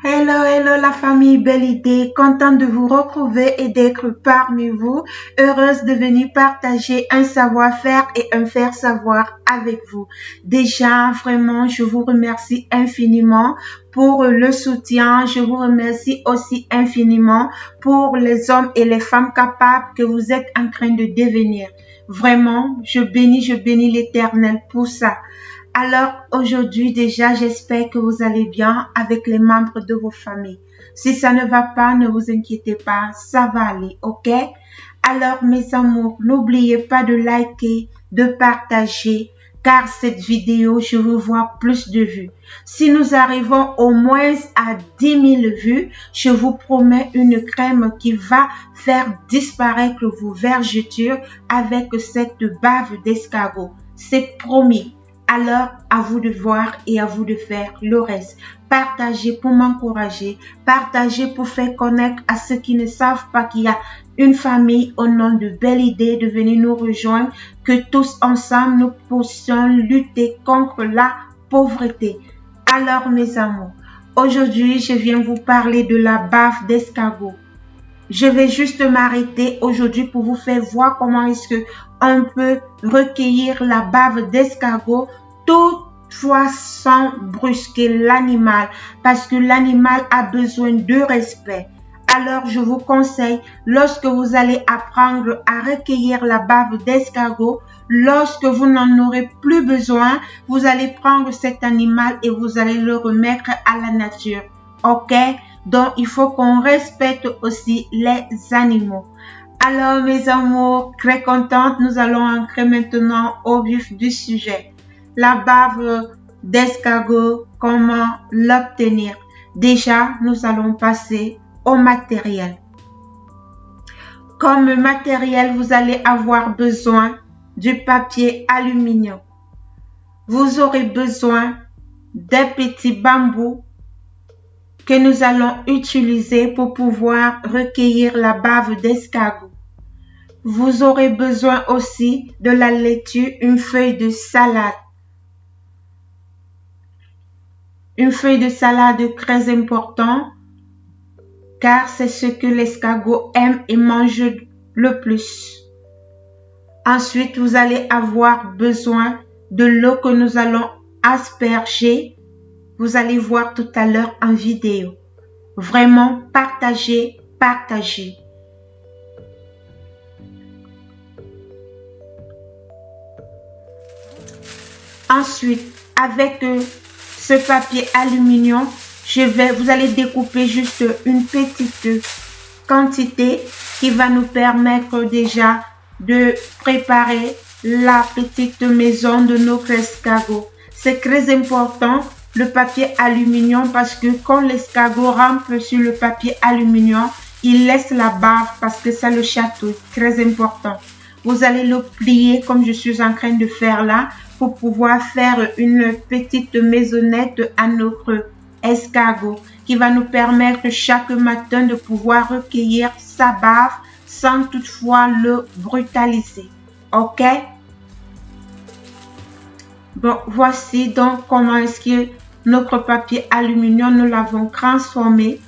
Hello, hello la famille Belle Idée, contente de vous retrouver et d'être parmi vous, heureuse de venir partager un savoir-faire et un faire savoir avec vous. Déjà, vraiment, je vous remercie infiniment pour le soutien, je vous remercie aussi infiniment pour les hommes et les femmes capables que vous êtes en train de devenir. Vraiment, je bénis l'Éternel pour ça. Alors aujourd'hui déjà, j'espère que vous allez bien avec les membres de vos familles. Si ça ne va pas, ne vous inquiétez pas, ça va aller, ok? Alors mes amours, n'oubliez pas de liker, de partager, car cette vidéo, je veux voir plus de vues. Si nous arrivons au moins à 10 000 vues, je vous promets une crème qui va faire disparaître vos vergetures avec cette bave d'escargot. C'est promis. Alors, à vous de voir et à vous de faire le reste. Partagez pour m'encourager. Partagez pour faire connaître à ceux qui ne savent pas qu'il y a une famille au nom de Belle Idée de venir nous rejoindre, que tous ensemble nous puissions lutter contre la pauvreté. Alors, mes amours, aujourd'hui, je viens vous parler de la bave d'escargot. Je vais juste m'arrêter aujourd'hui pour vous faire voir comment est-ce que on peut recueillir la bave d'escargot toutefois sans brusquer l'animal parce que l'animal a besoin de respect. Alors, je vous conseille, lorsque vous allez apprendre à recueillir la bave d'escargot, lorsque vous n'en aurez plus besoin, vous allez prendre cet animal et vous allez le remettre à la nature. Ok? Donc, il faut qu'on respecte aussi les animaux. Alors, mes amours, très contente, nous allons entrer maintenant au vif du sujet. La bave d'escargot, comment l'obtenir? Déjà, nous allons passer au matériel. Comme matériel, vous allez avoir besoin du papier aluminium. Vous aurez besoin d'un petit bambou que nous allons utiliser pour pouvoir recueillir la bave d'escargot. Vous aurez besoin aussi de la laitue, une feuille de salade. Une feuille de salade très importante car c'est ce que l'escargot aime et mange le plus. Ensuite, vous allez avoir besoin de l'eau que nous allons asperger. Vous allez voir tout à l'heure en vidéo. Vraiment, partagez. Ensuite, avec ce papier aluminium, vous allez découper juste une petite quantité qui va nous permettre déjà de préparer la petite maison de notre escargot. C'est très important le papier aluminium parce que quand l'escargot rampe sur le papier aluminium, il laisse la bave parce que ça le chatouille. Très important. Vous allez le plier comme je suis en train de faire là pour pouvoir faire une petite maisonnette à notre escargot qui va nous permettre chaque matin de pouvoir recueillir sa bave sans toutefois le brutaliser. Ok? Bon, voici donc comment est-ce que notre papier aluminium, nous l'avons transformé.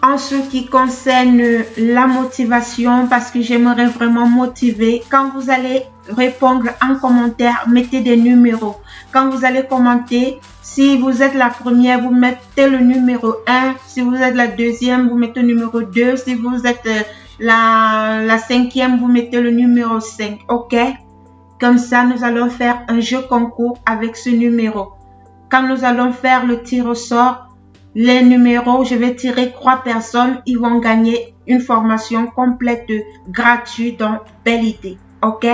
En ce qui concerne la motivation, parce que j'aimerais vraiment motiver, quand vous allez répondre en commentaire, mettez des numéros. Quand vous allez commenter, si vous êtes la première, vous mettez le numéro 1. Si vous êtes la deuxième, vous mettez le numéro 2. Si vous êtes la cinquième, vous mettez le numéro 5. Ok? Comme ça, nous allons faire un jeu concours avec ce numéro. Quand nous allons faire le tir au sort, les numéros, je vais tirer 3 personnes, ils vont gagner une formation complète gratuite dans Belle Idée. Ok?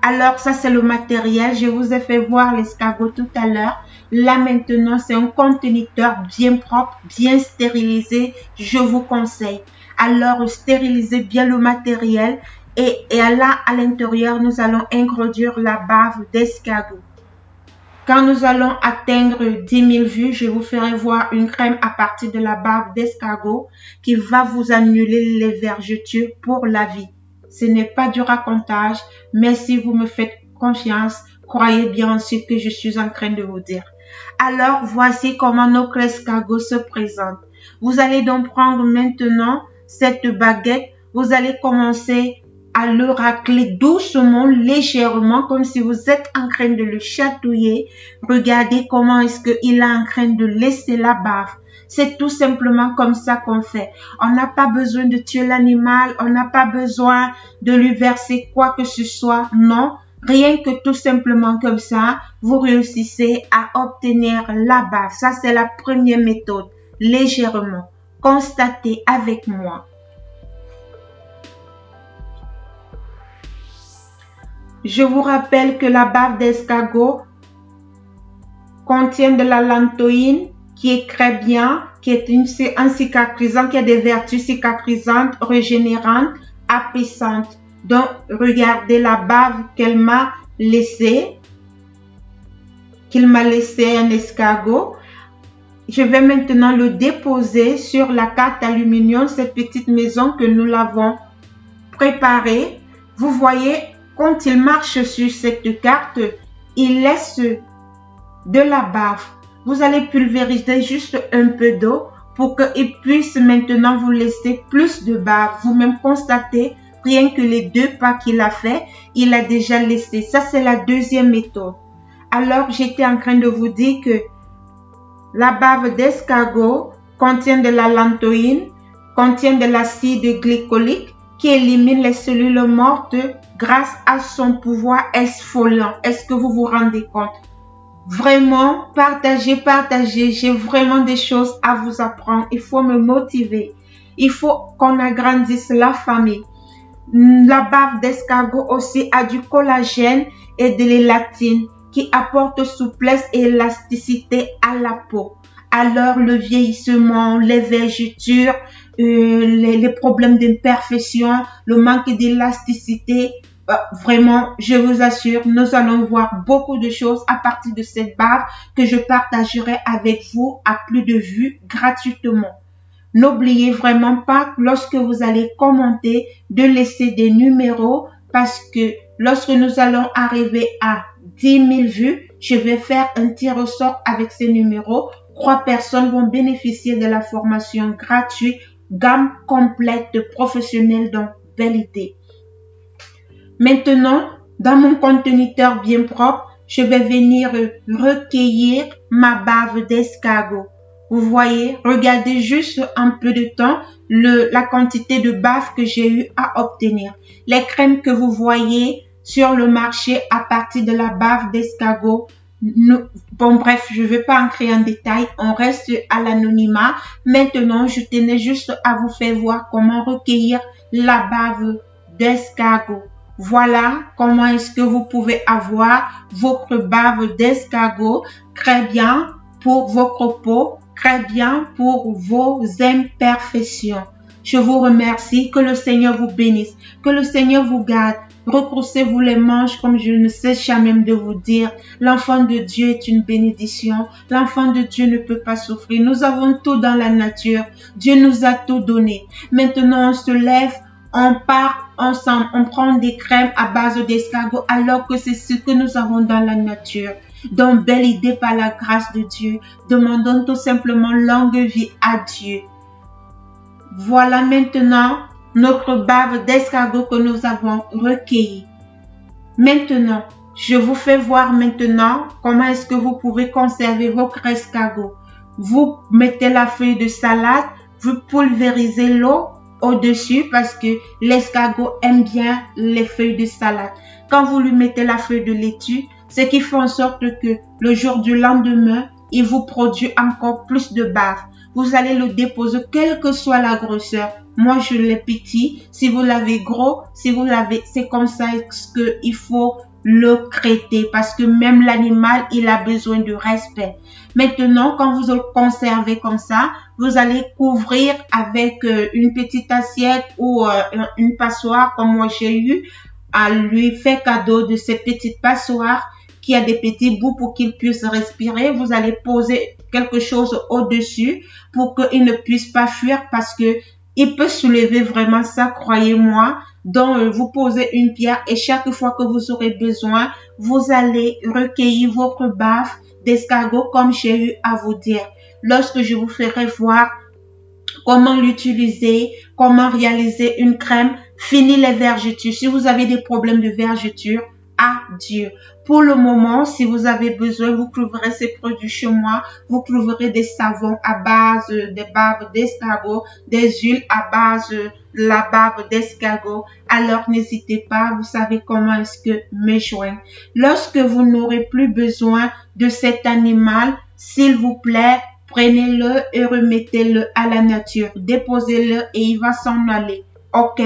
Alors, ça, c'est le matériel. Je vous ai fait voir l'escargot tout à l'heure. Là, maintenant, c'est un conteneur bien propre, bien stérilisé. Je vous conseille. Alors, stérilisez bien le matériel. Et là, à l'intérieur, nous allons introduire la bave d'escargot. Quand nous allons atteindre 10 000 vues, je vous ferai voir une crème à partir de la barbe d'escargot qui va vous annuler les vergetures pour la vie. Ce n'est pas du racontage, mais si vous me faites confiance, croyez bien en ce que je suis en train de vous dire. Alors, voici comment notre escargot se présente. Vous allez donc prendre maintenant cette baguette, vous allez commencer à le racler doucement, légèrement, comme si vous êtes en train de le chatouiller. Regardez comment est-ce qu'il est en train de laisser la bave. C'est tout simplement comme ça qu'on fait. On n'a pas besoin de tuer l'animal, on n'a pas besoin de lui verser quoi que ce soit, non. Rien que tout simplement comme ça, vous réussissez à obtenir la bave. Ça, c'est la première méthode. Légèrement. Constatez avec moi. Je vous rappelle que la bave d'escargot contient de la lantoïne qui est très bien, qui est un cicatrisant, qui a des vertus cicatrisantes, régénérantes, apaisantes. Donc, regardez la bave qu'elle m'a laissée, qu'il m'a laissé un escargot. Je vais maintenant le déposer sur la carte aluminium, cette petite maison que nous l'avons préparée. Vous voyez, quand il marche sur cette carte, il laisse de la bave. Vous allez pulvériser juste un peu d'eau pour qu'il puisse maintenant vous laisser plus de bave. Vous-même constatez, rien que les 2 pas qu'il a fait, il a déjà laissé. Ça, c'est la deuxième méthode. Alors, j'étais en train de vous dire que la bave d'escargot contient de la lantoïne, contient de l'acide glycolique qui élimine les cellules mortes grâce à son pouvoir exfoliant. Est-ce que vous vous rendez compte? Vraiment, partagez. J'ai vraiment des choses à vous apprendre. Il faut me motiver. Il faut qu'on agrandisse la famille. La bave d'escargot aussi a du collagène et de l'élatine qui apportent souplesse et élasticité à la peau. Alors, le vieillissement, les vergetures, les problèmes d'imperfection, le manque d'élasticité, vraiment, je vous assure, nous allons voir beaucoup de choses à partir de cette bave que je partagerai avec vous à plus de vues gratuitement. N'oubliez vraiment pas, lorsque vous allez commenter, de laisser des numéros parce que lorsque nous allons arriver à 10 000 vues, je vais faire un tir au sort avec ces numéros. 3 personnes vont bénéficier de la formation gratuite, gamme complète de professionnels dans belle idée. Maintenant, dans mon conteneur bien propre, je vais venir recueillir ma bave d'escargot. Vous voyez, regardez juste un peu de temps la quantité de bave que j'ai eu à obtenir. Les crèmes que vous voyez sur le marché à partir de la bave d'escargot, bon bref, je ne vais pas entrer en détail, on reste à l'anonymat. Maintenant, je tenais juste à vous faire voir comment recueillir la bave d'escargot. Voilà comment est-ce que vous pouvez avoir votre bave d'escargot très bien pour votre peau, très bien pour vos imperfections. Je vous remercie, que le Seigneur vous bénisse, que le Seigneur vous garde. Retroussez-vous les manches comme je ne sais jamais de vous dire. L'enfant de Dieu est une bénédiction. L'enfant de Dieu ne peut pas souffrir. Nous avons tout dans la nature. Dieu nous a tout donné. Maintenant, on se lève, on part ensemble, on prend des crèmes à base d'escargot alors que c'est ce que nous avons dans la nature. Donc, belle idée par la grâce de Dieu. Demandons tout simplement longue vie à Dieu. Voilà maintenant notre bave d'escargot que nous avons recueillie. Maintenant, je vous fais voir maintenant comment est-ce que vous pouvez conserver votre escargot. Vous mettez la feuille de salade, vous pulvérisez l'eau au-dessus parce que l'escargot aime bien les feuilles de salade. Quand vous lui mettez la feuille de laitue, ce qui fait en sorte que le jour du lendemain, il vous produit encore plus de bave. Vous allez le déposer, quelle que soit la grosseur. Moi, je l'ai petit. Si vous l'avez gros, si vous l'avez, c'est comme ça qu'il faut le traiter parce que même l'animal, il a besoin de respect. Maintenant, quand vous le conservez comme ça, vous allez couvrir avec une petite assiette ou une passoire comme moi j'ai eu à lui faire cadeau de cette petite passoire qui a des petits bouts pour qu'il puisse respirer. Vous allez poser quelque chose au-dessus pour qu'il ne puisse pas fuir parce que il peut soulever vraiment ça, croyez-moi. Donc, vous posez une pierre et chaque fois que vous aurez besoin, vous allez recueillir votre baffe d'escargot comme j'ai eu à vous dire. Lorsque je vous ferai voir comment l'utiliser, comment réaliser une crème, fini les vergetures. Si vous avez des problèmes de vergetures, adieu. Pour le moment, si vous avez besoin, vous trouverez ces produits chez moi. Vous trouverez des savons à base de bave d'escargot, des huiles à base de la bave d'escargot. Alors n'hésitez pas, vous savez comment est-ce que me joindre. Lorsque vous n'aurez plus besoin de cet animal, s'il vous plaît, prenez-le et remettez-le à la nature. Déposez-le et il va s'en aller. Ok?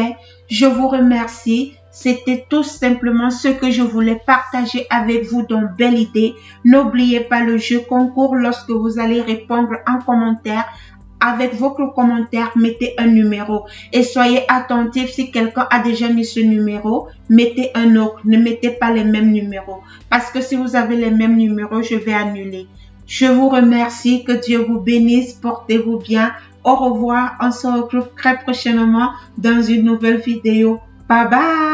Je vous remercie. C'était tout simplement ce que je voulais partager avec vous dans Belle Idée. N'oubliez pas le jeu concours lorsque vous allez répondre en commentaire. Avec votre commentaire, mettez un numéro. Et soyez attentifs si quelqu'un a déjà mis ce numéro, mettez un autre. Ne mettez pas les mêmes numéros. Parce que si vous avez les mêmes numéros, je vais annuler. Je vous remercie. Que Dieu vous bénisse. Portez-vous bien. Au revoir. On se retrouve très prochainement dans une nouvelle vidéo. Bye bye.